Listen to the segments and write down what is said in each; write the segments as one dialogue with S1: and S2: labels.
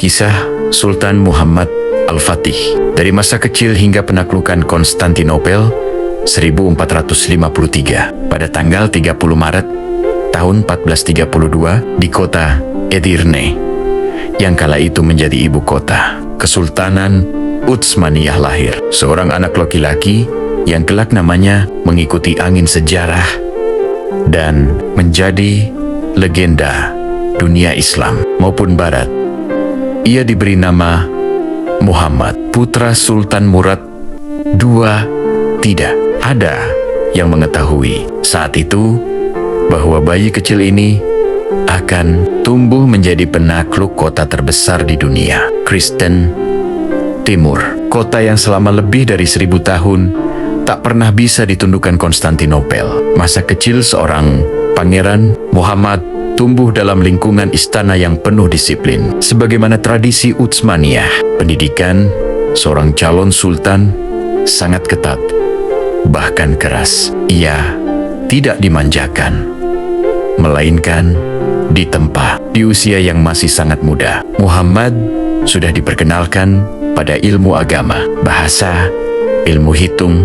S1: Kisah Sultan Muhammad Al-Fatih. Dari masa kecil hingga penaklukan Konstantinopel 1453 pada tanggal 30 Maret tahun 1432 di kota Edirne yang kala itu menjadi ibu kota Kesultanan Utsmaniyah lahir seorang anak laki-laki yang kelak namanya mengikuti angin sejarah dan menjadi legenda dunia Islam maupun Barat. Ia diberi nama Muhammad, putra Sultan Murad II. Tidak ada yang mengetahui saat itu bahwa bayi kecil ini akan tumbuh menjadi penakluk kota terbesar di dunia, Kristen Timur. Kota yang selama lebih dari 1000 tahun tak pernah bisa ditundukkan Konstantinopel. Masa kecil seorang pangeran Muhammad tumbuh dalam lingkungan istana yang penuh disiplin. Sebagaimana tradisi Utsmaniyah, pendidikan seorang calon sultan sangat ketat, bahkan keras. Ia tidak dimanjakan, melainkan ditempa. Di usia yang masih sangat muda, Muhammad sudah diperkenalkan pada ilmu agama, bahasa, ilmu hitung,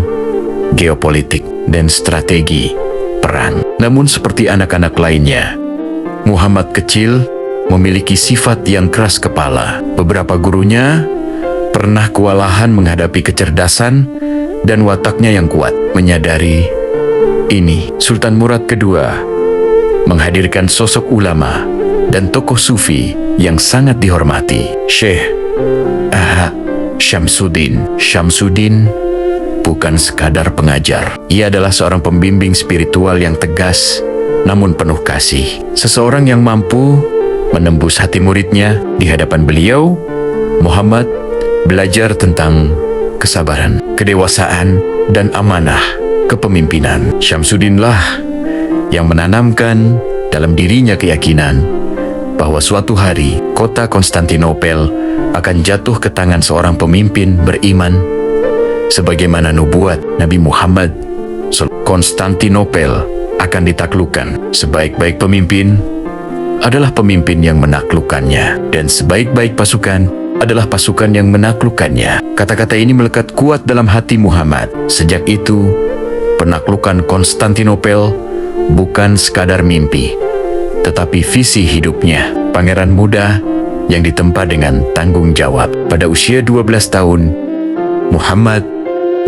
S1: geopolitik, dan strategi perang. Namun seperti anak-anak lainnya, Muhammad kecil memiliki sifat yang keras kepala. Beberapa gurunya pernah kewalahan menghadapi kecerdasan dan wataknya yang kuat. Menyadari ini, Sultan Murad II menghadirkan sosok ulama dan tokoh sufi yang sangat dihormati, Syekh Syamsuddin. Syamsuddin bukan sekadar pengajar. Ia adalah seorang pembimbing spiritual yang tegas namun penuh kasih. Seseorang yang mampu menembus hati muridnya. Di hadapan beliau, Muhammad belajar tentang kesabaran, kedewasaan, dan amanah kepemimpinan. Syamsuddinlah yang menanamkan dalam dirinya keyakinan bahwa suatu hari kota Konstantinopel akan jatuh ke tangan seorang pemimpin beriman sebagaimana nubuat Nabi Muhammad. Konstantinopel akan ditaklukkan. Sebaik-baik pemimpin adalah pemimpin yang menaklukkannya, dan sebaik-baik pasukan adalah pasukan yang menaklukkannya. Kata-kata ini melekat kuat dalam hati Muhammad. Sejak itu, penaklukan Konstantinopel bukan sekadar mimpi, tetapi visi hidupnya. Pangeran muda yang ditempa dengan tanggung jawab. Pada usia 12 tahun, Muhammad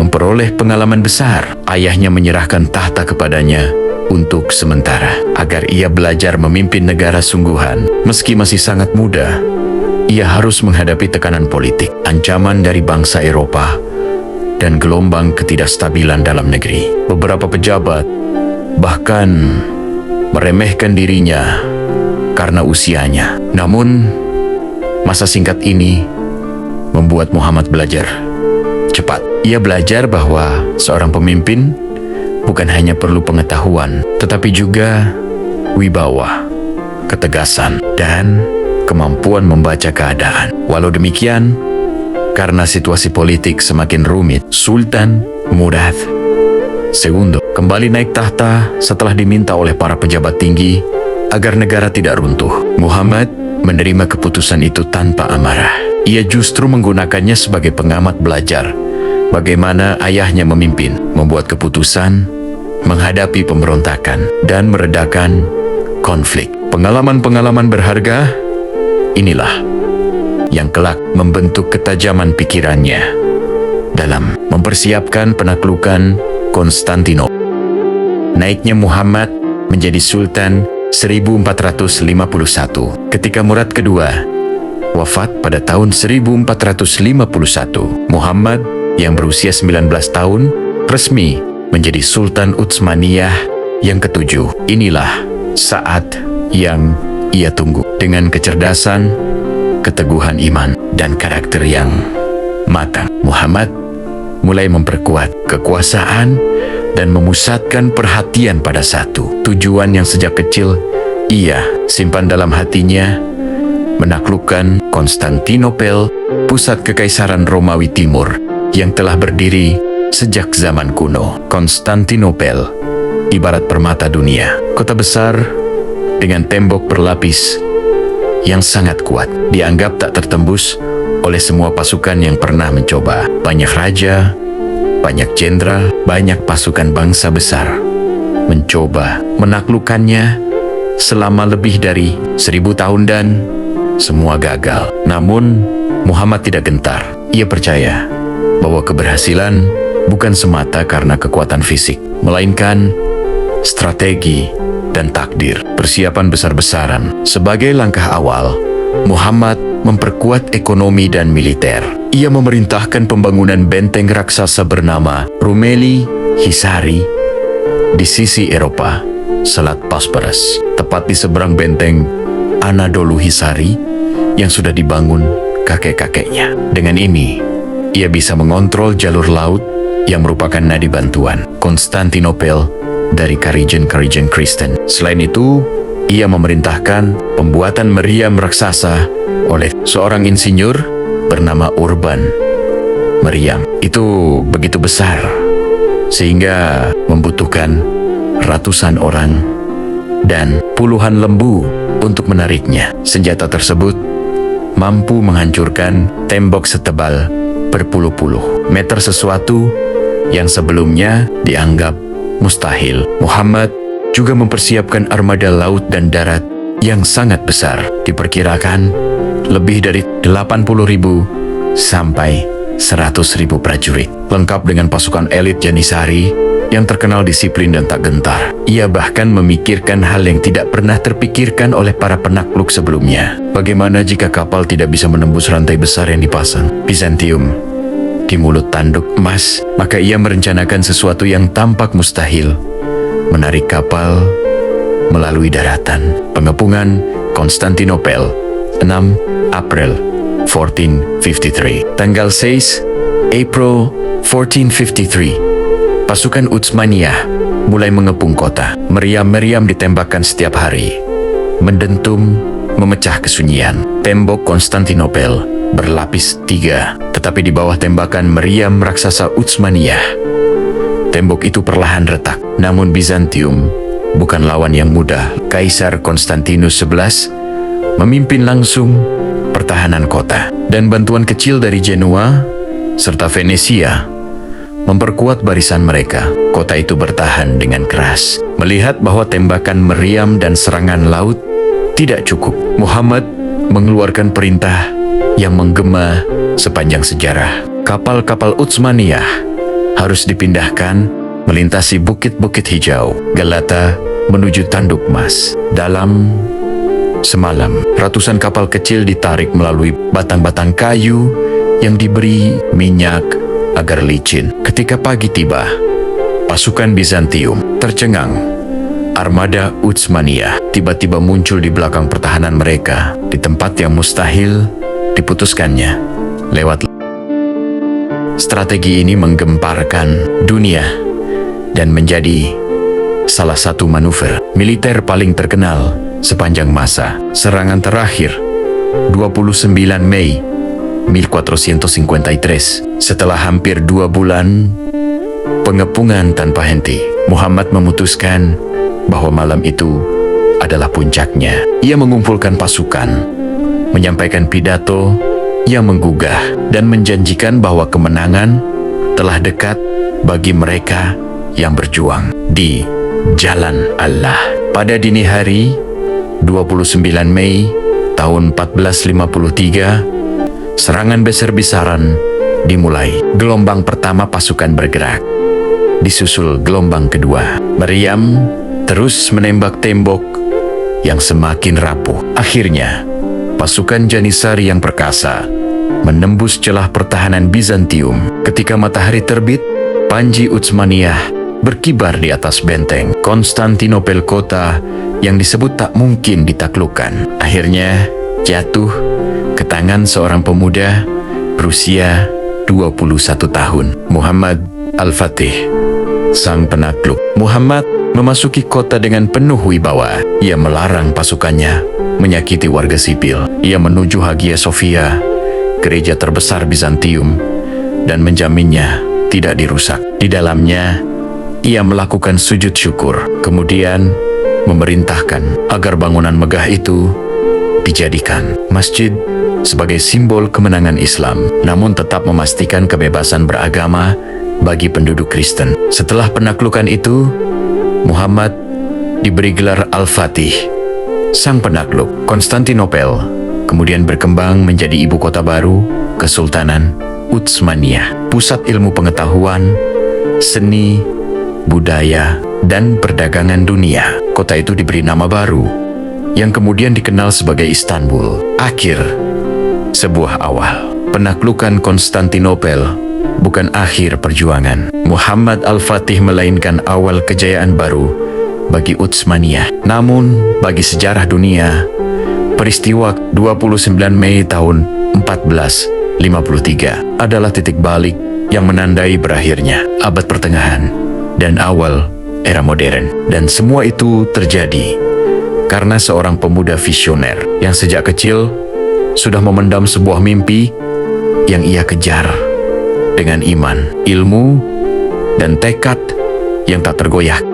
S1: memperoleh pengalaman besar. Ayahnya menyerahkan tahta kepadanya untuk sementara agar ia belajar memimpin negara sungguhan. Meski masih sangat muda, ia harus menghadapi tekanan politik, ancaman dari bangsa Eropa, dan gelombang ketidakstabilan dalam negeri. Beberapa pejabat bahkan meremehkan dirinya karena usianya. Namun, masa singkat ini membuat Muhammad belajar cepat. Ia belajar bahwa seorang pemimpin bukan hanya perlu pengetahuan, tetapi juga wibawa, ketegasan, dan kemampuan membaca keadaan. Walau demikian, karena situasi politik semakin rumit, Sultan Murad II kembali naik tahta setelah diminta oleh para pejabat tinggi agar negara tidak runtuh. Muhammad menerima keputusan itu tanpa amarah. Ia justru menggunakannya sebagai pengamat belajar bagaimana ayahnya memimpin, membuat keputusan, menghadapi pemberontakan, dan meredakan konflik. Pengalaman-pengalaman berharga inilah yang kelak membentuk ketajaman pikirannya dalam mempersiapkan penaklukan Konstantinopel. Naiknya Muhammad menjadi Sultan 1451 ketika Murad II wafat pada tahun 1451. Muhammad yang berusia 19 tahun resmi menjadi Sultan Utsmaniyah yang ke-7. Inilah saat yang ia tunggu. Dengan kecerdasan, keteguhan iman, dan karakter yang matang, Muhammad mulai memperkuat kekuasaan dan memusatkan perhatian pada satu tujuan yang sejak kecil ia simpan dalam hatinya: menaklukkan Konstantinopel, pusat kekaisaran Romawi Timur yang telah berdiri sejak zaman kuno. Konstantinopel ibarat permata dunia, kota besar dengan tembok berlapis yang sangat kuat, dianggap tak tertembus oleh semua pasukan yang pernah mencoba. Banyak raja, banyak jenderal, banyak pasukan bangsa besar mencoba menaklukkannya selama lebih dari 1000 tahun dan semua gagal. Namun Muhammad tidak gentar. Ia percaya bahwa keberhasilan bukan semata karena kekuatan fisik, melainkan strategi dan takdir. Persiapan besar-besaran. Sebagai langkah awal, Muhammad memperkuat ekonomi dan militer. Ia memerintahkan pembangunan benteng raksasa bernama Rumeli Hisari di sisi Eropa, Selat Bosporus, tepat di seberang benteng Anadolu Hisari yang sudah dibangun kakek-kakeknya. Dengan ini, ia bisa mengontrol jalur laut yang merupakan nadi bantuan Konstantinopel dari Karijen-Karijen Kristen. Selain itu, ia memerintahkan pembuatan meriam raksasa oleh seorang insinyur bernama Urban. Meriam itu begitu besar sehingga membutuhkan ratusan orang dan puluhan lembu untuk menariknya. Senjata tersebut mampu menghancurkan tembok setebal berpuluh-puluh meter, sesuatu yang sebelumnya dianggap mustahil. Muhammad juga mempersiapkan armada laut dan darat yang sangat besar. Diperkirakan lebih dari 80.000 sampai 100.000 prajurit, lengkap dengan pasukan elit Janisari yang terkenal disiplin dan tak gentar. Ia bahkan memikirkan hal yang tidak pernah terpikirkan oleh para penakluk sebelumnya. Bagaimana jika kapal tidak bisa menembus rantai besar yang dipasang Bizantium di mulut tanduk emas? Maka ia merencanakan sesuatu yang tampak mustahil, menarik kapal melalui daratan. Pengepungan Konstantinopel, 6 April 1453. Tanggal 6 April 1453, pasukan Utsmaniyah mulai mengepung kota. Meriam-meriam ditembakkan setiap hari, mendentum, memecah kesunyian. Tembok Konstantinopel berlapis 3, tetapi di bawah tembakan meriam raksasa Utsmaniyah, tembok itu perlahan retak. Namun Bizantium bukan lawan yang mudah. Kaisar Konstantinus XI memimpin langsung pertahanan kota, dan bantuan kecil dari Genoa serta Venesia memperkuat barisan mereka. Kota itu bertahan dengan keras. Melihat bahwa tembakan meriam dan serangan laut tidak cukup, Muhammad mengeluarkan perintah yang menggema sepanjang sejarah. Kapal-kapal Utsmaniyah harus dipindahkan melintasi bukit-bukit hijau Galata menuju Tanduk Emas. Dalam semalam, ratusan kapal kecil ditarik melalui batang-batang kayu yang diberi minyak agar licin. Ketika pagi tiba, pasukan Bizantium tercengang. Armada Utsmaniyah tiba-tiba muncul di belakang pertahanan mereka, di tempat yang mustahil diputuskannya lewat. Strategi ini menggemparkan dunia dan menjadi salah satu manuver militer paling terkenal sepanjang masa. Serangan terakhir 29 Mei 1453. Setelah hampir 2 bulan pengepungan tanpa henti, Muhammad memutuskan bahwa malam itu adalah puncaknya. Ia mengumpulkan pasukan, menyampaikan pidato yang menggugah dan menjanjikan bahwa kemenangan telah dekat bagi mereka yang berjuang di jalan Allah. Pada dini hari 29 Mei tahun 1453, serangan besar-besaran dimulai. Gelombang pertama pasukan bergerak, disusul gelombang kedua. Meriam terus menembak tembok yang semakin rapuh. Akhirnya, pasukan Janisari yang perkasa menembus celah pertahanan Bizantium. Ketika matahari terbit, panji Utsmaniyah berkibar di atas benteng Konstantinopel, kota yang disebut tak mungkin ditaklukkan. Akhirnya jatuh ke tangan seorang pemuda berusia 21 tahun, Muhammad Al-Fatih, sang penakluk. Muhammad memasuki kota dengan penuh wibawa. Ia melarang pasukannya menyakiti warga sipil. Ia menuju Hagia Sophia, gereja terbesar Bizantium, dan menjaminnya tidak dirusak. Di dalamnya, ia melakukan sujud syukur, kemudian memerintahkan agar bangunan megah itu dijadikan masjid sebagai simbol kemenangan Islam, namun tetap memastikan kebebasan beragama bagi penduduk Kristen. Setelah penaklukan itu, Muhammad diberi gelar Al-Fatih, sang penakluk. Konstantinopel kemudian berkembang menjadi ibu kota baru Kesultanan Utsmaniyah, pusat ilmu pengetahuan, seni, budaya, dan perdagangan dunia. Kota itu diberi nama baru, yang kemudian dikenal sebagai Istanbul. Akhir sebuah awal. Penaklukan Konstantinopel bukan akhir perjuangan Muhammad Al-Fatih, melainkan awal kejayaan baru bagi Utsmaniyah. Namun, bagi sejarah dunia, peristiwa 29 Mei tahun 1453 adalah titik balik yang menandai berakhirnya abad pertengahan dan awal era modern. Dan semua itu terjadi karena seorang pemuda visioner yang sejak kecil sudah memendam sebuah mimpi yang ia kejar dengan iman, ilmu, dan tekad yang tak tergoyahkan.